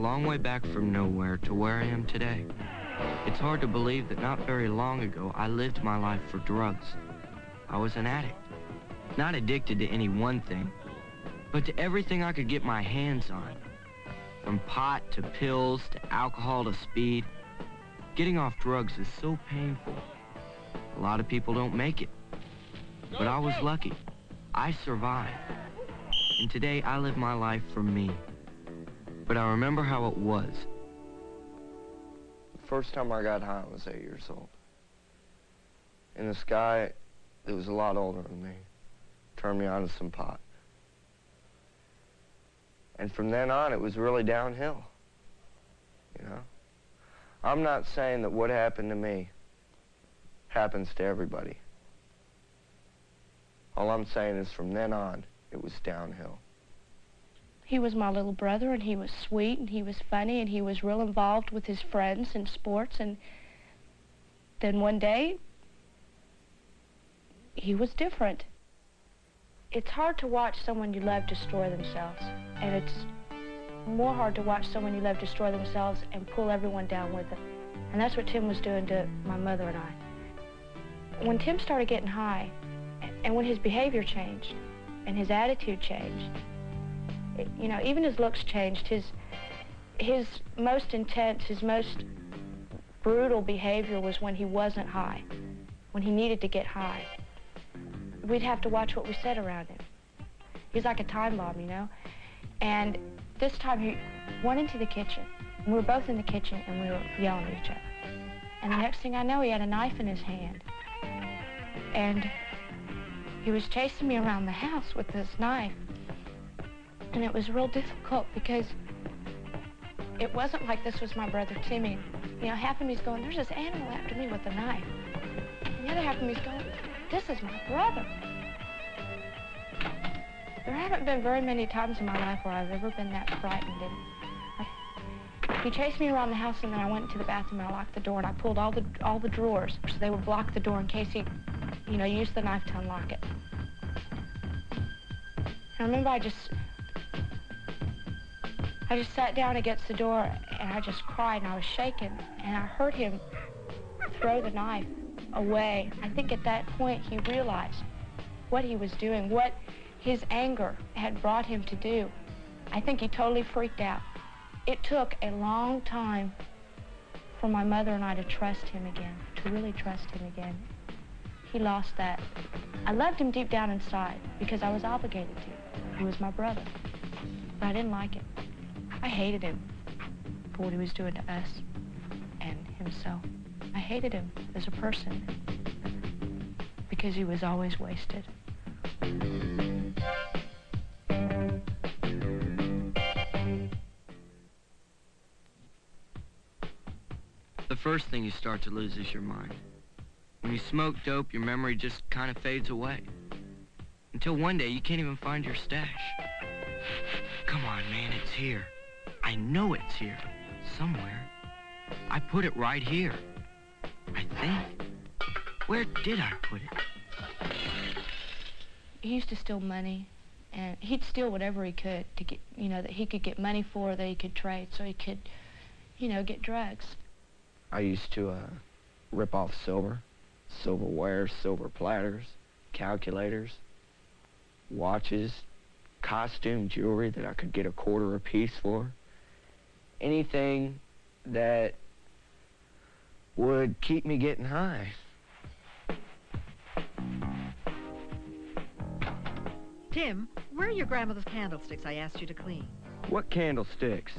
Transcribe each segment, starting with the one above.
long way back from nowhere to where I am today. It's hard to believe that not very long ago, I lived my life for drugs. I was an addict. Not addicted to any one thing, but to everything I could get my hands on. From pot to pills to alcohol to speed. Getting off drugs is so painful. A lot of people don't make it. But I was lucky. I survived. And today I live my life for me. But I remember how it was. The first time I got high, I was 8 years old. And this guy that was a lot older than me turned me on to some pot. And from then on, it was really downhill, you know? I'm not saying that what happened to me happens to everybody. All I'm saying is from then on, it was downhill. He was my little brother, and he was sweet, and he was funny, and he was real involved with his friends in sports, and then one day, he was different. It's hard to watch someone you love destroy themselves, and it's more hard to watch someone you love destroy themselves and pull everyone down with them. And that's what Tim was doing to my mother and I. When Tim started getting high, and when his behavior changed, and his attitude changed, you know, even his looks changed. His most intense, his most brutal behavior was when he wasn't high, when he needed to get high. We'd have to watch what we said around him. He's like a time bomb, you know? And this time he went into the kitchen. And we were both in the kitchen, and we were yelling at each other. And the next thing I know, he had a knife in his hand. And he was chasing me around the house with this knife. And it was real difficult because it wasn't like this was my brother Timmy. You know, half of me's going, there's this animal after me with a knife. And the other half of me's going, this is my brother. There haven't been very many times in my life where I've ever been that frightened. And he chased me around the house, and then I went into the bathroom and I locked the door, and I pulled all the drawers so they would block the door in case he, you know, used the knife to unlock it. And I remember I just sat down against the door, and I just cried, and I was shaking, and I heard him throw the knife away. I think at that point he realized what he was doing, what his anger had brought him to do. I think he totally freaked out. It took a long time for my mother and I to trust him again, to really trust him again. He lost that. I loved him deep down inside because I was obligated to. He was my brother, but I didn't like it. I hated him for what he was doing to us and himself. I hated him as a person because he was always wasted. The first thing you start to lose is your mind. When you smoke dope, your memory just kind of fades away. Until one day, you can't even find your stash. Come on, man, it's here. I know it's here, somewhere. I put it right here, I think. Where did I put it? He used to steal money, and he'd steal whatever he could to get, you know, that he could get money for, that he could trade, so he could, you know, get drugs. I used to rip off silverware, silver platters, calculators, watches, costume jewelry that I could get $0.25 apiece for. Anything that would keep me getting high. Tim, where are your grandmother's candlesticks I asked you to clean? What candlesticks?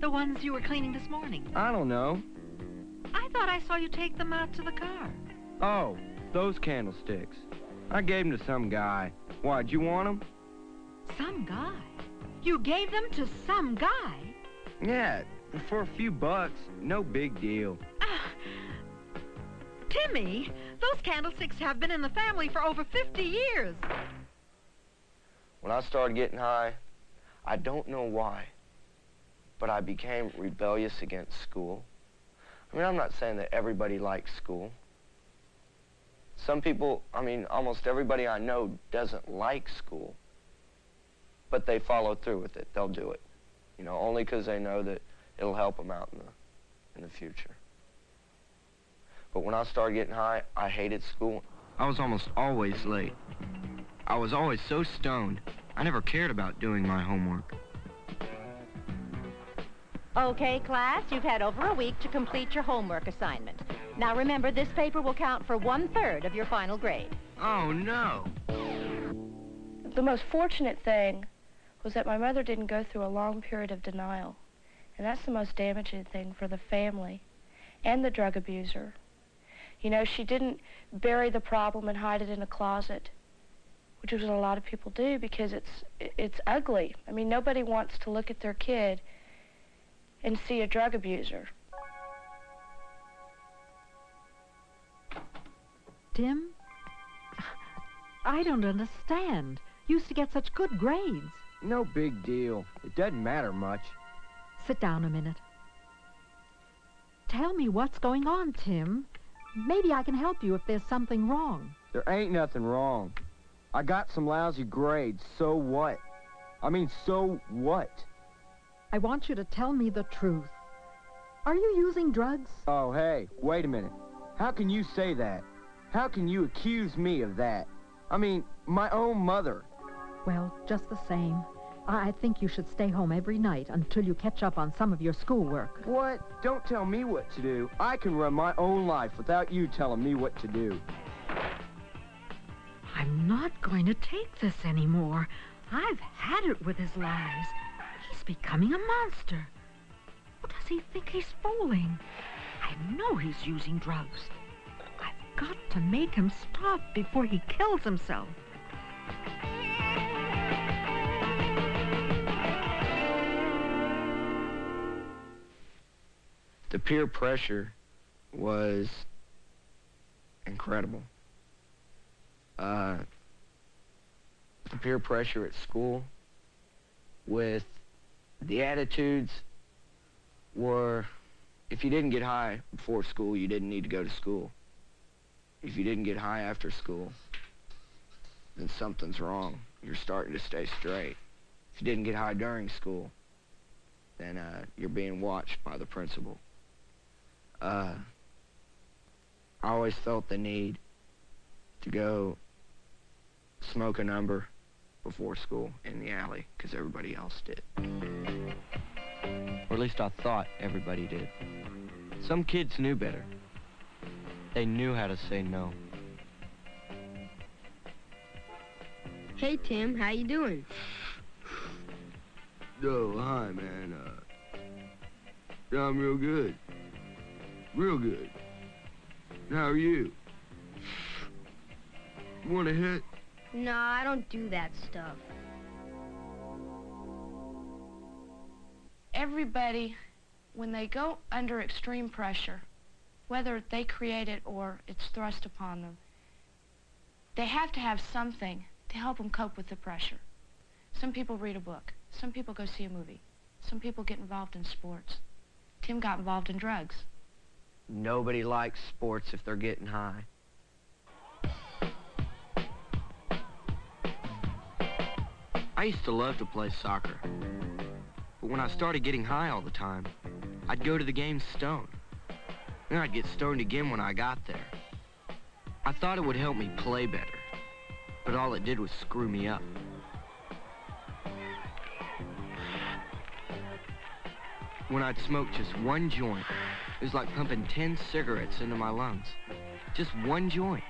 The ones you were cleaning this morning. I don't know. I thought I saw you take them out to the car. Oh, those candlesticks. I gave them to some guy. Why, did you want them? Some guy? You gave them to some guy? Yeah, for a few bucks. No big deal. Timmy, those candlesticks have been in the family for over 50 years. When I started getting high, I don't know why, but I became rebellious against school. I mean, I'm not saying that everybody likes school. Some people, I mean, almost everybody I know doesn't like school, but they follow through with it. They'll do it. You know, only because they know that it'll help them out in the future. But when I started getting high, I hated school. I was almost always late. I was always so stoned, I never cared about doing my homework. Okay, class, you've had over a week to complete your homework assignment. Now remember, this paper will count for 1/3 of your final grade. Oh, no. The most fortunate thing was that my mother didn't go through a long period of denial. And that's the most damaging thing for the family and the drug abuser. You know, she didn't bury the problem and hide it in a closet, which is what a lot of people do because it's ugly. I mean, nobody wants to look at their kid and see a drug abuser. Tim? I don't understand. You used to get such good grades. No big deal. It doesn't matter much. Sit down a minute. Tell me what's going on, Tim. Maybe I can help you if there's something wrong. There ain't nothing wrong. I got some lousy grades, so what? I mean, so what? I want you to tell me the truth. Are you using drugs? Oh, hey, wait a minute. How can you say that? How can you accuse me of that? I mean, my own mother. Well, just the same. I think you should stay home every night until you catch up on some of your schoolwork. What? Don't tell me what to do. I can run my own life without you telling me what to do. I'm not going to take this anymore. I've had it with his lies. He's becoming a monster. Who does he think he's fooling? I know he's using drugs. I've got to make him stop before he kills himself. The peer pressure was incredible. The peer pressure at school with the attitudes were, if you didn't get high before school, you didn't need to go to school. If you didn't get high after school, then something's wrong. You're starting to stay straight. If you didn't get high during school, then you're being watched by the principal. I always felt the need to go smoke a number before school in the alley, because everybody else did. Or at least I thought everybody did. Some kids knew better. They knew how to say no. Hey, Tim, how you doing? Oh, hi, man. Yeah, I'm real good. Real good. How are you? Want a hit? No, I don't do that stuff. Everybody, when they go under extreme pressure, whether they create it or it's thrust upon them, they have to have something to help them cope with the pressure. Some people read a book. Some people go see a movie. Some people get involved in sports. Tim got involved in drugs. Nobody likes sports if they're getting high. I used to love to play soccer. But when I started getting high all the time, I'd go to the games stoned. Then I'd get stoned again when I got there. I thought it would help me play better, but all it did was screw me up. When I'd smoke just one joint, it was like pumping 10 cigarettes into my lungs. Just one joint.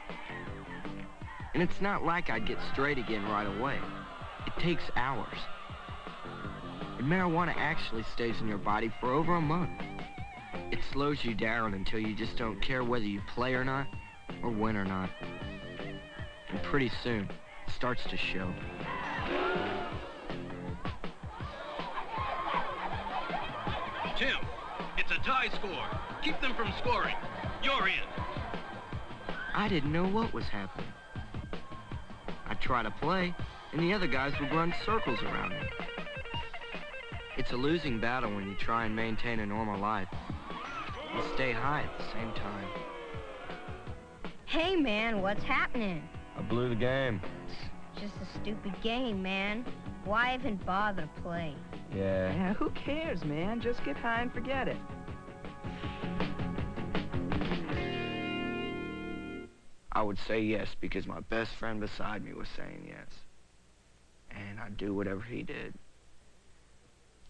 And it's not like I'd get straight again right away. It takes hours. And marijuana actually stays in your body for over a month. It slows you down until you just don't care whether you play or not, or win or not. And pretty soon, it starts to show. Tim, it's a tie score. Keep them from scoring. You're in. I didn't know what was happening. I'd try to play, and the other guys would run circles around me. It's a losing battle when you try and maintain a normal life and stay high at the same time. Hey, man, what's happening? I blew the game. Just a stupid game, man. Why even bother to play? Yeah. Yeah, who cares, man? Just get high and forget it. I would say yes because my best friend beside me was saying yes. And I'd do whatever he did.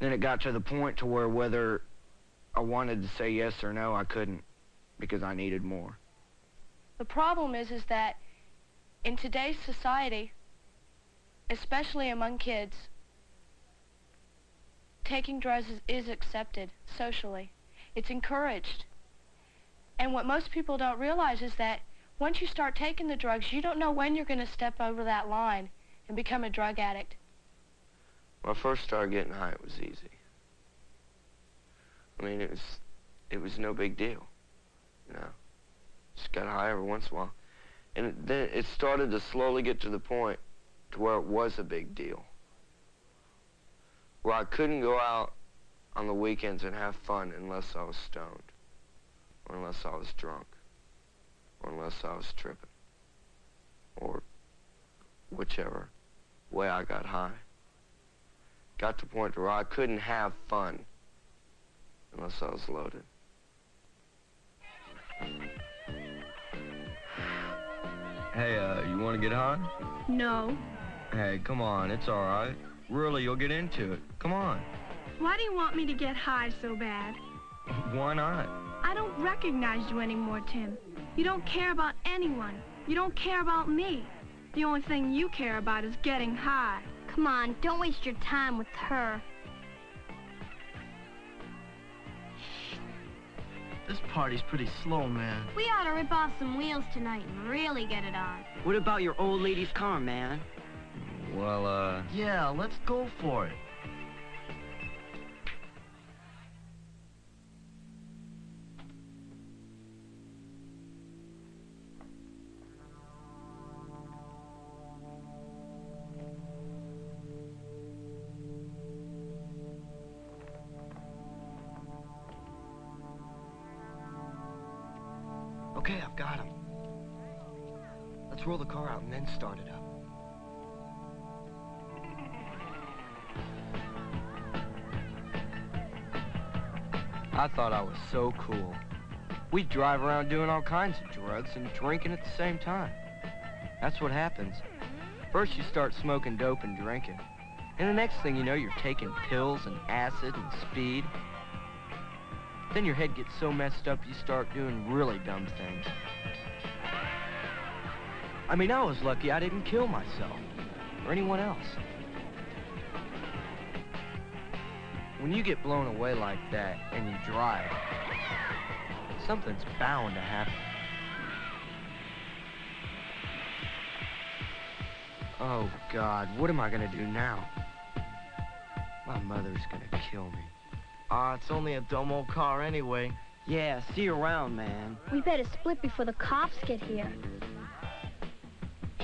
Then it got to the point to where whether I wanted to say yes or no, I couldn't because I needed more. The problem is that in today's society, especially among kids, taking drugs is accepted socially. It's encouraged. And what most people don't realize is that once you start taking the drugs, you don't know when you're going to step over that line and become a drug addict. When I first started getting high, it was easy. I mean, it was no big deal, you know. Just got high every once in a while. And then it started to slowly get to the point to where it was a big deal. Where I couldn't go out on the weekends and have fun unless I was stoned, or unless I was drunk, or unless I was tripping, or whichever way I got high. Got to the point where I couldn't have fun unless I was loaded. Hey, you want to get high? No. Hey, come on, it's all right. Really, you'll get into it. Come on. Why do you want me to get high so bad? Why not? I don't recognize you anymore, Tim. You don't care about anyone. You don't care about me. The only thing you care about is getting high. Come on, don't waste your time with her. This party's pretty slow, man. We ought to rip off some wheels tonight and really get it on. What about your old lady's car, man? Well, Yeah, let's go for it. Okay, I've got him. Let's roll the car out and then start it up. I thought I was so cool. We'd drive around doing all kinds of drugs and drinking at the same time. That's what happens. First you start smoking dope and drinking. And the next thing you know, you're taking pills and acid and speed. Then your head gets so messed up you start doing really dumb things. I mean, I was lucky I didn't kill myself or anyone else. When you get blown away like that and you drive, something's bound to happen. Oh, God, what am I gonna do now? My mother's gonna kill me. It's only a dumb old car anyway. Yeah, see you around, man. We better split before the cops get here.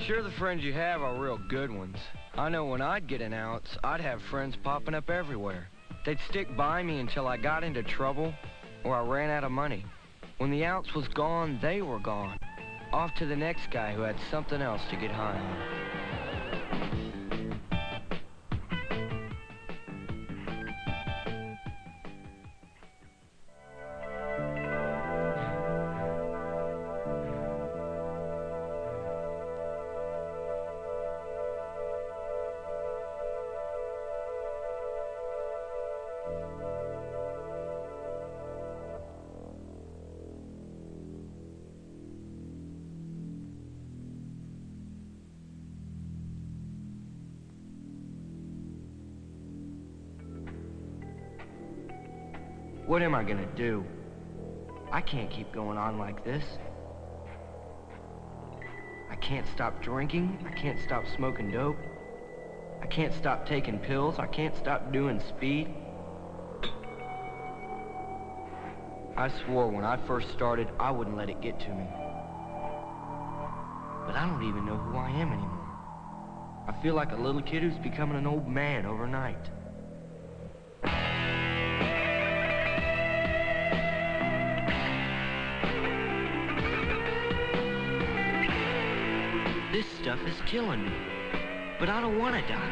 Sure, the friends you have are real good ones. I know when I'd get an ounce, I'd have friends popping up everywhere. They'd stick by me until I got into trouble or I ran out of money. When the ounce was gone, they were gone. Off to the next guy who had something else to get high on. What am I gonna do? I can't keep going on like this. I can't stop drinking. I can't stop smoking dope. I can't stop taking pills. I can't stop doing speed. I swore when I first started, I wouldn't let it get to me. But I don't even know who I am anymore. I feel like a little kid who's becoming an old man overnight. This stuff is killing me, but I don't want to die.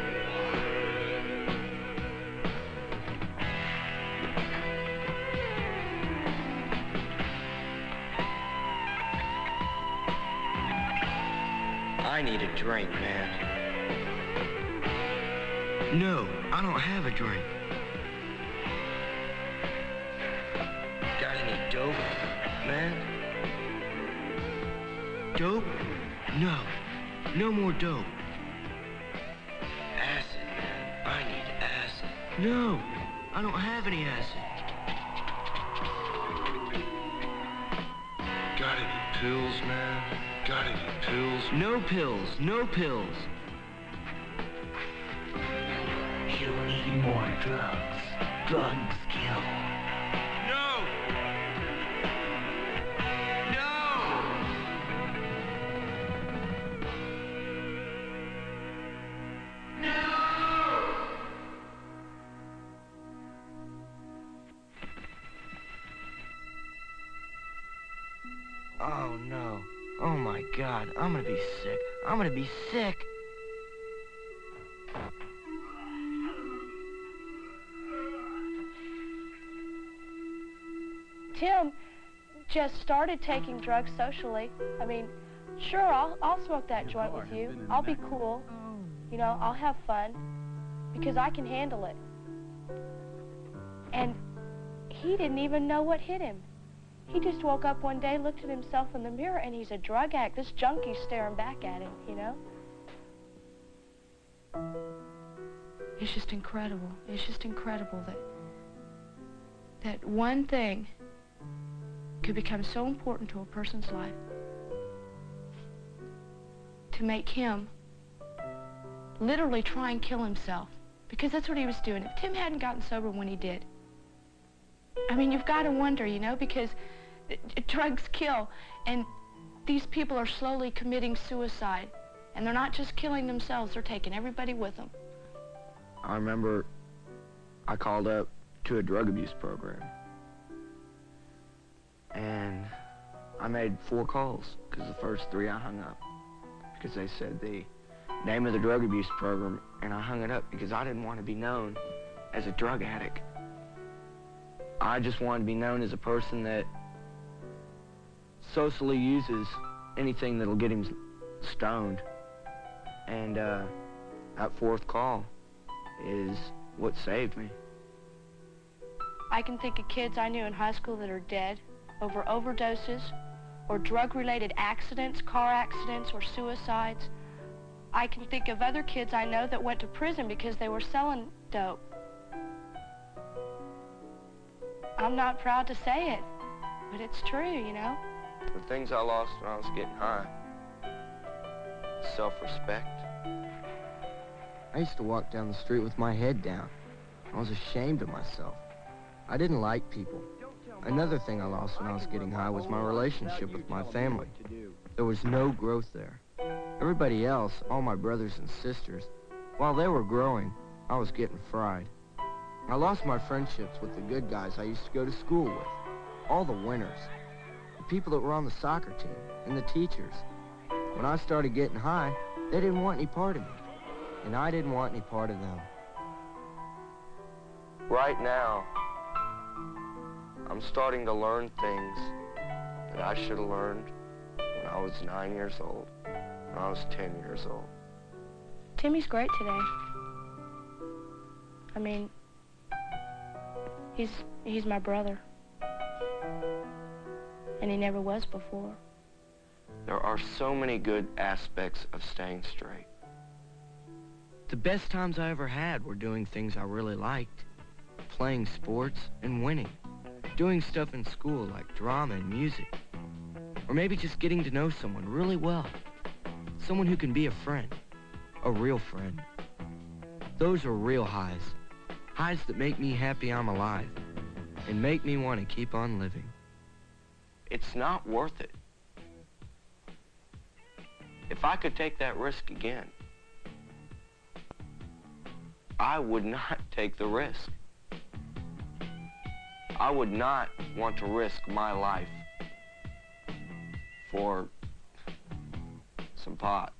I need a drink, man. No, I don't have a drink. Got any dope, man? Dope? No. No more dope. Acid, man. I need acid. No, I don't have any acid. Got any pills, man? Got any pills? No pills, no pills. You need more drugs. Drugs kill. No! No! Oh, no. Oh, my God. I'm gonna be sick. I'm gonna be sick. Tim just started taking drugs socially. I mean, sure, I'll smoke that joint with you. I'll be cool. You know, I'll have fun because I can handle it. And he didn't even know what hit him. He just woke up one day, looked at himself in the mirror, and he's a drug addict. This junkie's staring back at him, you know? It's just incredible. It's just incredible that one thing could become so important to a person's life to make him literally try and kill himself, because that's what he was doing. If Tim hadn't gotten sober when he did, I mean, you've got to wonder, you know, because drugs kill, and these people are slowly committing suicide, and they're not just killing themselves, they're taking everybody with them. I remember I called up to a drug abuse program, and I made 4 calls, because the first 3 I hung up, because they said the name of the drug abuse program, and I hung it up because I didn't want to be known as a drug addict. I just wanted to be known as a person that socially uses anything that'll get him stoned. And that 4th call is what saved me. I can think of kids I knew in high school that are dead over overdoses or drug-related accidents, car accidents, or suicides. I can think of other kids I know that went to prison because they were selling dope. I'm not proud to say it, but it's true, you know? The things I lost when I was getting high. Self-respect. I used to walk down the street with my head down. I was ashamed of myself. I didn't like people. Another thing I lost when I was getting high was my relationship with my family. There was no growth there. Everybody else, all my brothers and sisters, while they were growing, I was getting fried. I lost my friendships with the good guys I used to go to school with, all the winners, the people that were on the soccer team, and the teachers. When I started getting high, they didn't want any part of me, and I didn't want any part of them. Right now, I'm starting to learn things that I should have learned when I was 9 years old, when I was 10 years old. Timmy's great today. I mean, he's my brother. And he never was before. There are so many good aspects of staying straight. The best times I ever had were doing things I really liked. Playing sports and winning. Doing stuff in school like drama and music. Or maybe just getting to know someone really well. Someone who can be a friend. A real friend. Those are real highs. Highs that make me happy I'm alive. And make me want to keep on living. It's not worth it. If I could take that risk again, I would not take the risk. I would not want to risk my life for some pot.